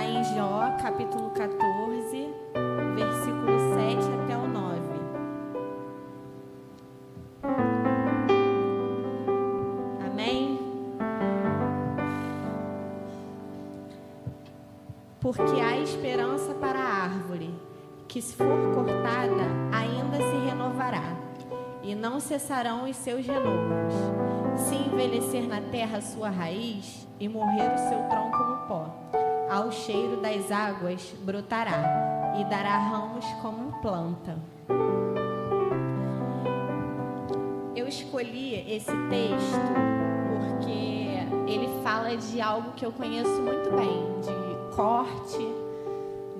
em Jó, capítulo 14, versículo 7 até o 9. Amém? Porque há esperança para a árvore, que se for cortada, ainda se renovará, e não cessarão os seus renovos. Se envelhecer na terra a sua raiz, e morrer o seu tronco no pó, ao cheiro das águas brotará, e dará ramos como planta. Eu escolhi esse texto porque ele fala de algo que eu conheço muito bem, de corte,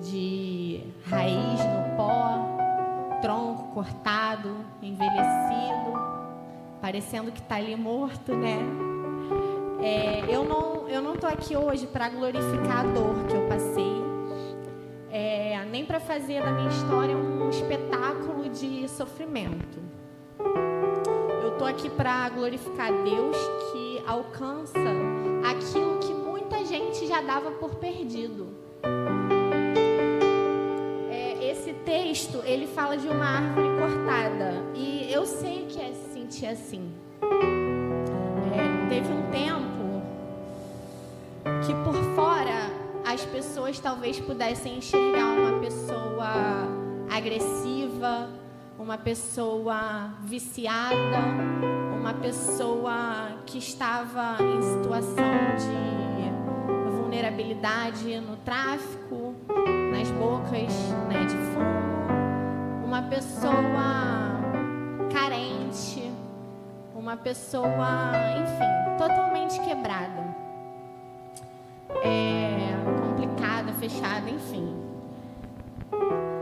de raiz no pó, tronco cortado, envelhecido, parecendo que está ali morto, né? Eu não tô aqui hoje para glorificar a dor que eu passei, nem para fazer da minha história um espetáculo de sofrimento. Eu tô aqui para glorificar Deus, que alcança aquilo que muita gente já dava por perdido. Esse texto, ele fala de uma árvore cortada, e eu sei que é se sentir assim. Teve um tempo que por fora as pessoas talvez pudessem enxergar uma pessoa agressiva, uma pessoa viciada, uma pessoa que estava em situação de vulnerabilidade no tráfico, nas bocas, né, de fumo, uma pessoa carente, uma pessoa, enfim, totalmente quebrada, complicada, fechada, enfim.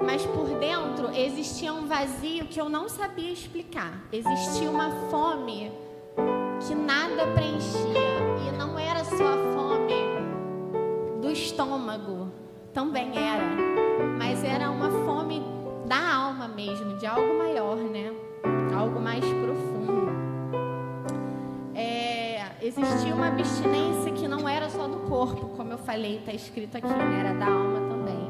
Mas por dentro existia um vazio que eu não sabia explicar. Existia uma fome que nada preenchia, e não era só a fome do estômago, também era, mas era uma fome da alma mesmo, de algo maior, né? Algo mais profundo. Existia uma abstinência que não era só do corpo, como eu falei, está escrito aqui, né? Era da alma também.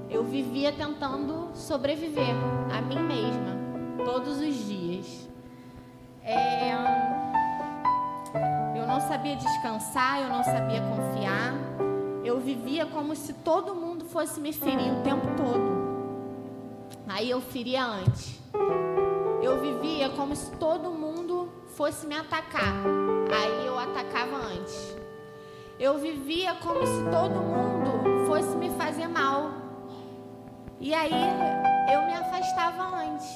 Eu vivia tentando sobreviver a mim mesma, todos os dias. Eu não sabia descansar, eu não sabia confiar. Eu vivia como se todo mundo fosse me ferir o tempo todo. Aí eu feria antes. Eu vivia como se todo mundo fosse me atacar. Aí eu atacava antes. Eu vivia como se todo mundo fosse me fazer mal. E aí eu me afastava antes.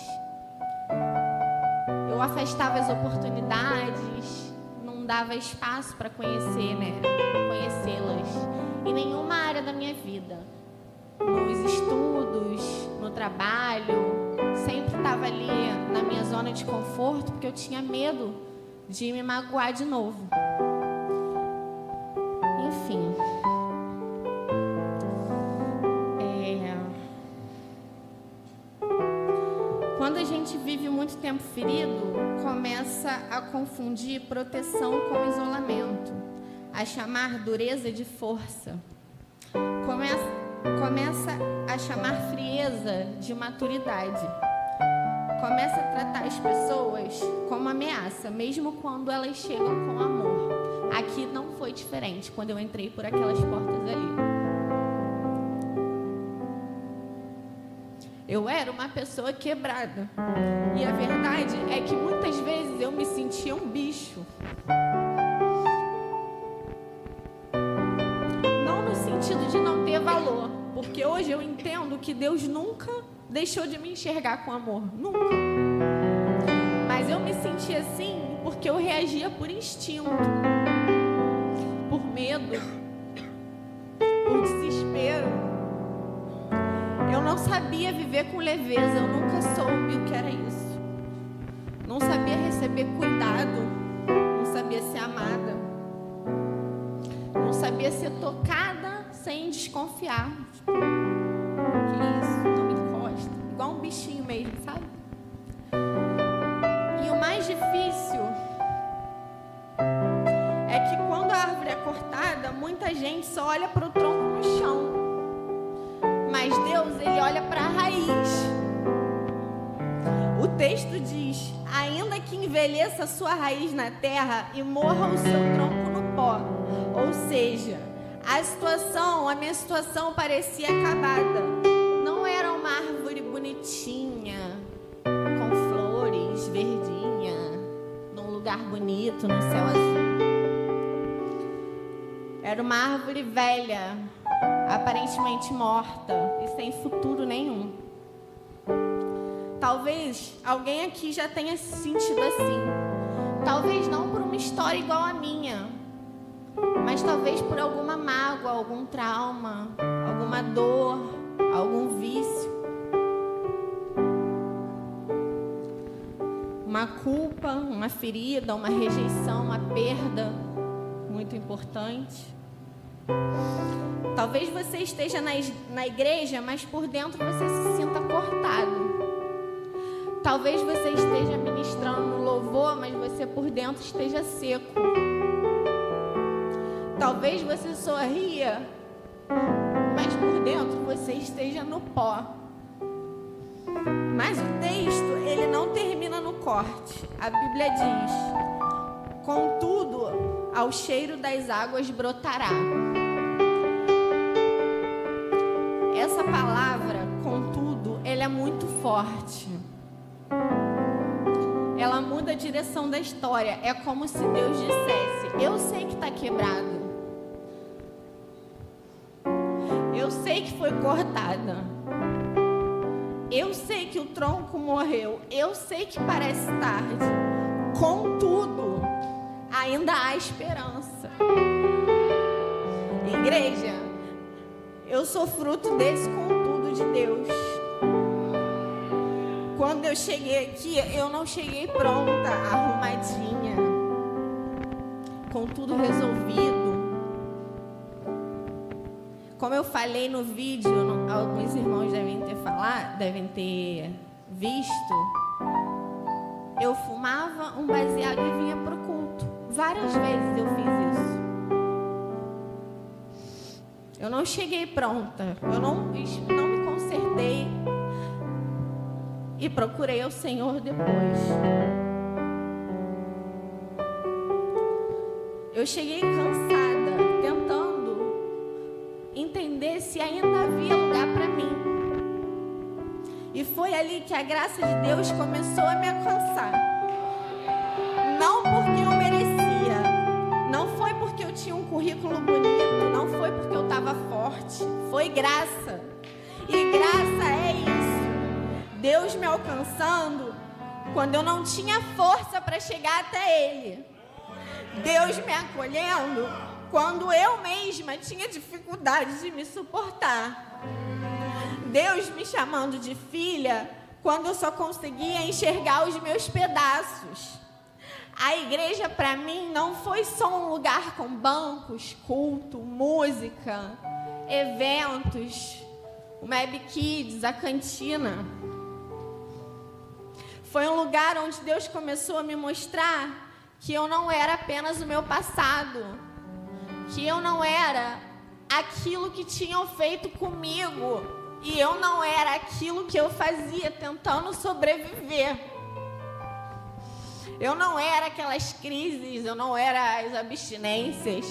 Eu afastava as oportunidades, não dava espaço para conhecer, né? Conhecê-las em nenhuma área da minha vida. Nos estudos, no trabalho, sempre estava ali na minha zona de conforto, porque eu tinha medo de me magoar de novo. Enfim. Quando a gente vive muito tempo ferido, começa a confundir proteção com isolamento, a chamar dureza de força. Começa a chamar frieza de maturidade. Começa a tratar as pessoas como ameaça, mesmo quando elas chegam com amor. Aqui não foi diferente quando eu entrei por aquelas portas ali. Eu era uma pessoa quebrada. E a verdade é que muitas vezes eu me sentia um bicho. Não no sentido de não ter valor, porque hoje eu entendo que Deus nunca deixou de me enxergar com amor. Nunca. Mas eu me sentia assim porque eu reagia por instinto, por medo, por desespero. Eu não sabia viver com leveza, eu nunca soube o que era isso. Não sabia receber cuidado, não sabia ser amada, não sabia ser tocada sem desconfiar. Tipo, que isso, não me encosta. Igual um bichinho mesmo, sabe? E o mais difícil é que quando a árvore é cortada, muita gente só olha para o tronco no chão. Mas Deus, ele olha para a raiz. O texto diz: ainda que envelheça a sua raiz na terra e morra o seu tronco no pó. Ou seja, a minha situação parecia acabada. Não era uma árvore bonitinha, com flores, verdinha, num lugar bonito, no céu azul. Era uma árvore velha, aparentemente morta e sem futuro nenhum. Talvez alguém aqui já tenha se sentido assim. Talvez não por uma história igual a minha, mas talvez por alguma mágoa, algum trauma, alguma dor, algum vício. Uma culpa, uma ferida, uma rejeição, uma perda muito importante. Talvez você esteja na igreja, mas por dentro você se sinta cortado. Talvez você esteja ministrando no louvor, mas você por dentro esteja seco. Talvez você sorria, mas por dentro você esteja no pó. Mas o texto, ele não termina no corte. A Bíblia diz: contudo, ao cheiro das águas brotará. Essa palavra, contudo, ela é muito forte. Ela muda a direção da história. É como se Deus dissesse: eu sei que está quebrado. Eu sei que foi cortada. Eu sei que o tronco morreu. Eu sei que parece tarde. Contudo, ainda há esperança. Igreja, eu sou fruto desse contudo de Deus. Quando eu cheguei aqui, eu não cheguei pronta, arrumadinha, com tudo resolvido. Como eu falei no vídeo, alguns irmãos devem ter visto, eu fumava um baseado e vinha pro culto. Várias vezes eu fiz isso. Eu não cheguei pronta, eu não me consertei. E procurei ao Senhor depois. Eu cheguei cansada, tentando entender se ainda havia lugar para mim. E foi ali que a graça de Deus começou a me alcançar. Não porque eu merecia, não foi porque eu tinha um currículo bonito, não foi porque eu estava forte, foi graça. E graça é isso. Deus me alcançando quando eu não tinha força para chegar até Ele. Deus me acolhendo quando eu mesma tinha dificuldade de me suportar. Deus me chamando de filha quando eu só conseguia enxergar os meus pedaços. A igreja para mim não foi só um lugar com bancos, culto, música, eventos, o Mab Kids, a cantina. Foi um lugar onde Deus começou a me mostrar que eu não era apenas o meu passado, que eu não era aquilo que tinham feito comigo e eu não era aquilo que eu fazia tentando sobreviver. Eu não era aquelas crises, eu não era as abstinências,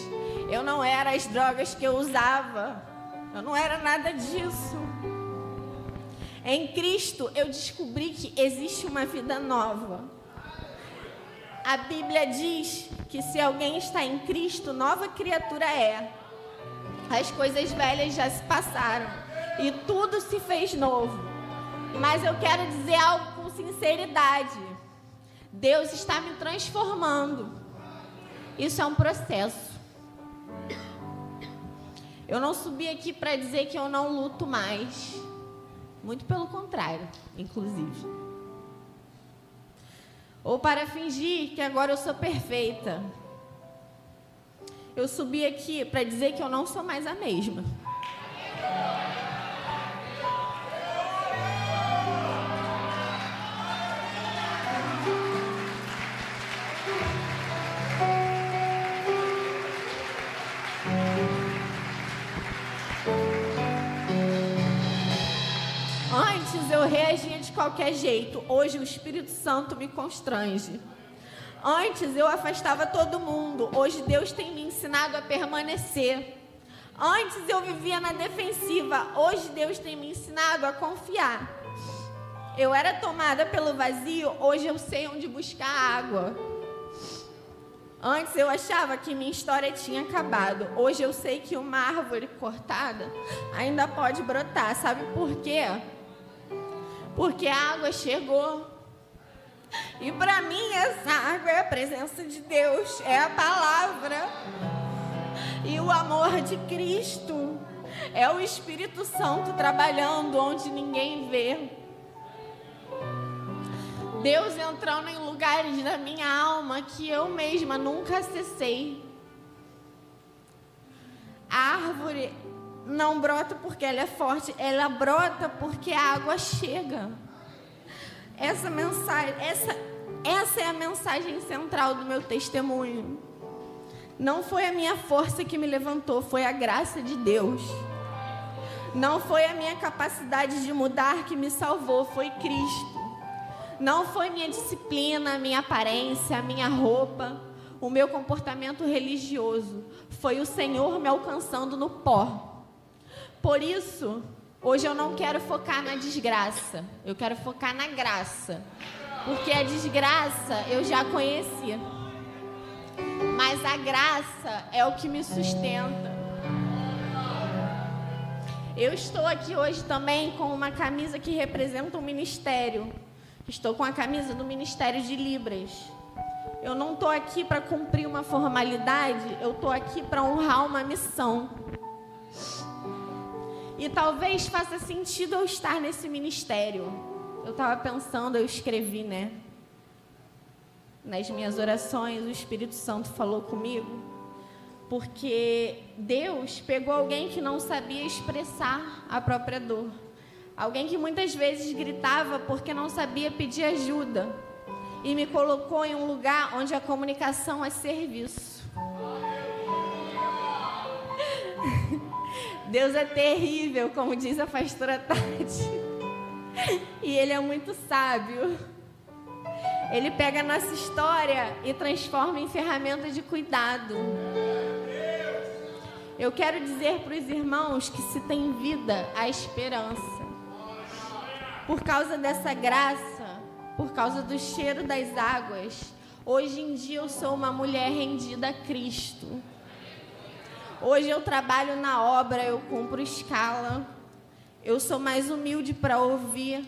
eu não era as drogas que eu usava, eu não era nada disso. Em Cristo, eu descobri que existe uma vida nova. A Bíblia diz que se alguém está em Cristo, nova criatura é. As coisas velhas já se passaram e tudo se fez novo. Mas eu quero dizer algo com sinceridade. Deus está me transformando. Isso é um processo. Eu não subi aqui para dizer que eu não luto mais. Muito pelo contrário, inclusive. Ou para fingir que agora eu sou perfeita. Eu subi aqui para dizer que eu não sou mais a mesma. eu reagia de qualquer jeito. Hoje o Espírito Santo me constrange. Antes eu afastava todo mundo. Hoje Deus tem me ensinado a permanecer. Antes eu vivia na defensiva. Hoje Deus tem me ensinado a confiar. Eu era tomada pelo vazio. Hoje eu sei onde buscar água. Antes eu achava que minha história tinha acabado. Hoje eu sei que uma árvore cortada ainda pode brotar. Sabe por quê? Porque a água chegou. E para mim essa água é a presença de Deus, é a palavra. E o amor de Cristo é o Espírito Santo trabalhando onde ninguém vê. Deus entrando em lugares da minha alma que eu mesma nunca acessei. A árvore não brota porque ela é forte, ela brota porque a água chega. Essa é a mensagem central do meu testemunho. Não foi a minha força que me levantou, foi a graça de Deus. Não foi a minha capacidade de mudar que me salvou, foi Cristo. Não foi minha disciplina, minha aparência, minha roupa, o meu comportamento religioso. Foi o Senhor me alcançando no pó. Por isso, hoje eu não quero focar na desgraça, eu quero focar na graça. Porque a desgraça eu já conhecia. Mas a graça é o que me sustenta. Eu estou aqui hoje também com uma camisa que representa um ministério. Estou com a camisa do Ministério de Libras. Eu não estou aqui para cumprir uma formalidade, eu estou aqui para honrar uma missão. E talvez faça sentido eu estar nesse ministério. Eu estava pensando, eu escrevi, né? Nas minhas orações, o Espírito Santo falou comigo. Porque Deus pegou alguém que não sabia expressar a própria dor. Alguém que muitas vezes gritava porque não sabia pedir ajuda. E me colocou em um lugar onde a comunicação é serviço. Deus é terrível, como diz a pastora Tati. E Ele é muito sábio. Ele pega a nossa história e transforma em ferramenta de cuidado. Eu quero dizer para os irmãos que se tem vida, há esperança. Por causa dessa graça, por causa do cheiro das águas, hoje em dia eu sou uma mulher rendida a Cristo. Hoje eu trabalho na obra, eu cumpro escala. Eu sou mais humilde para ouvir.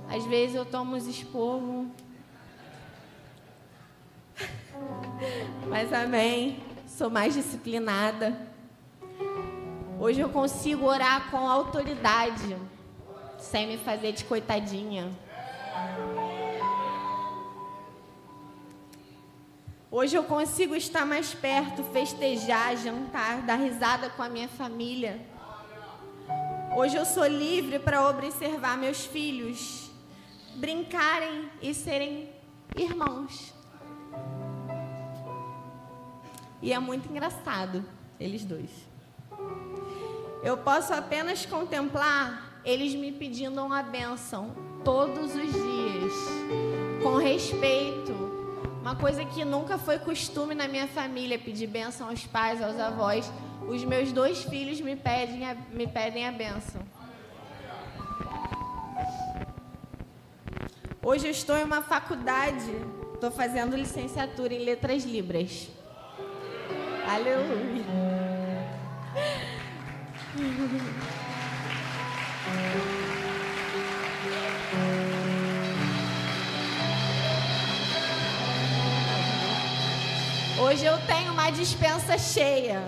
Às vezes eu tomo os esporros. Mas amém. Sou mais disciplinada. Hoje eu consigo orar com autoridade, sem me fazer de coitadinha. Hoje eu consigo estar mais perto, festejar, jantar, dar risada com a minha família. Hoje eu sou livre para observar meus filhos brincarem e serem irmãos. E é muito engraçado, eles dois. Eu posso apenas contemplar eles me pedindo uma bênção todos os dias, com respeito. Uma coisa que nunca foi costume na minha família, pedir bênção aos pais, aos avós. Os meus 2 filhos me pedem a bênção. Hoje eu estou em uma faculdade, estou fazendo licenciatura em Letras Libras. Aleluia. Hoje eu tenho uma despensa cheia.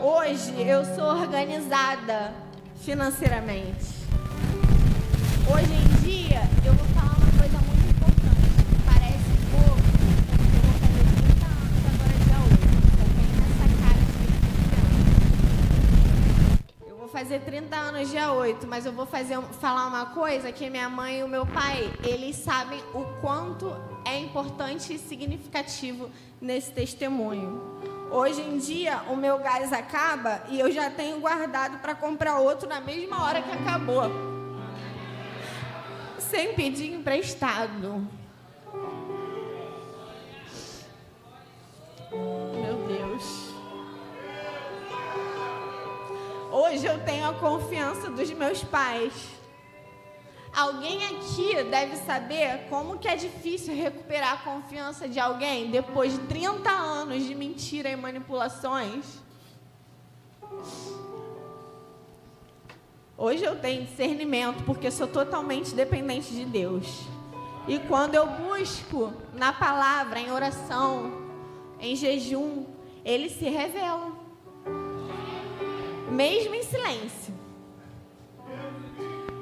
Hoje eu sou organizada financeiramente. Hoje em dia, eu vou falar uma coisa muito importante. Parece pouco, porque eu vou fazer 30 anos agora dia 8. Eu tenho essa cara de 30 anos. Eu vou fazer 30 anos dia 8, mas eu vou falar uma coisa que minha mãe e o meu pai, eles sabem o quanto é importante e significativo nesse testemunho. Hoje em dia, o meu gás acaba e eu já tenho guardado para comprar outro na mesma hora que acabou. sem pedir emprestado. Meu Deus. Hoje eu tenho a confiança dos meus pais. Alguém aqui deve saber como que é difícil recuperar a confiança de alguém depois de 30 anos de mentira e manipulações. Hoje eu tenho discernimento porque sou totalmente dependente de Deus. E quando eu busco na palavra, em oração, em jejum, Ele se revela. Mesmo em silêncio.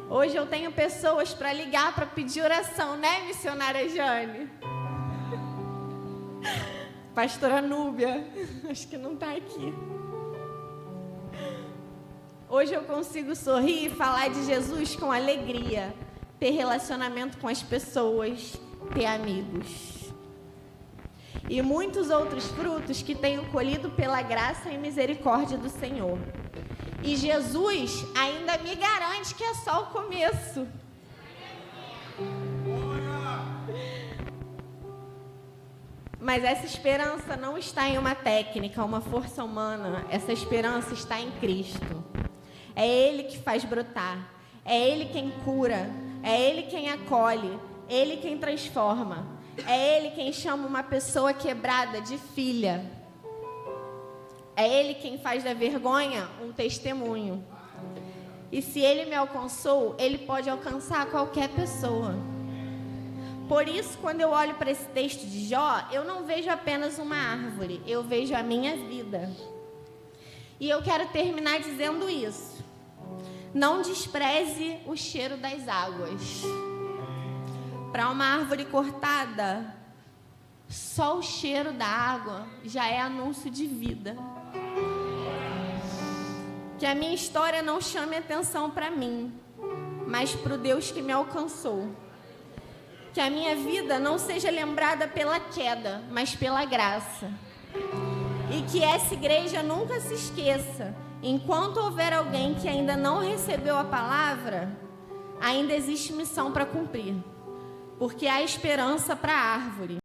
Hoje eu tenho pessoas para ligar, para pedir oração, né, missionária Jane? Pastora Núbia, acho que não está aqui. Hoje eu consigo sorrir e falar de Jesus com alegria, ter relacionamento com as pessoas, ter amigos. E muitos outros frutos que tenho colhido pela graça e misericórdia do Senhor. E Jesus ainda me garante que é só o começo. Mas essa esperança não está em uma técnica, uma força humana. Essa esperança está em Cristo. É Ele que faz brotar. É Ele quem cura. É Ele quem acolhe. É Ele quem transforma. É Ele quem chama uma pessoa quebrada de filha. É Ele quem faz da vergonha um testemunho. E se Ele me alcançou, Ele pode alcançar qualquer pessoa. Por isso, quando eu olho para esse texto de Jó, eu não vejo apenas uma árvore, eu vejo a minha vida. E eu quero terminar dizendo isso. Não despreze o cheiro das águas. Para uma árvore cortada, só o cheiro da água já é anúncio de vida. Que a minha história não chame atenção para mim, mas para o Deus que me alcançou. Que a minha vida não seja lembrada pela queda, mas pela graça. E que essa igreja nunca se esqueça, enquanto houver alguém que ainda não recebeu a palavra, ainda existe missão para cumprir. Porque há esperança para a árvore.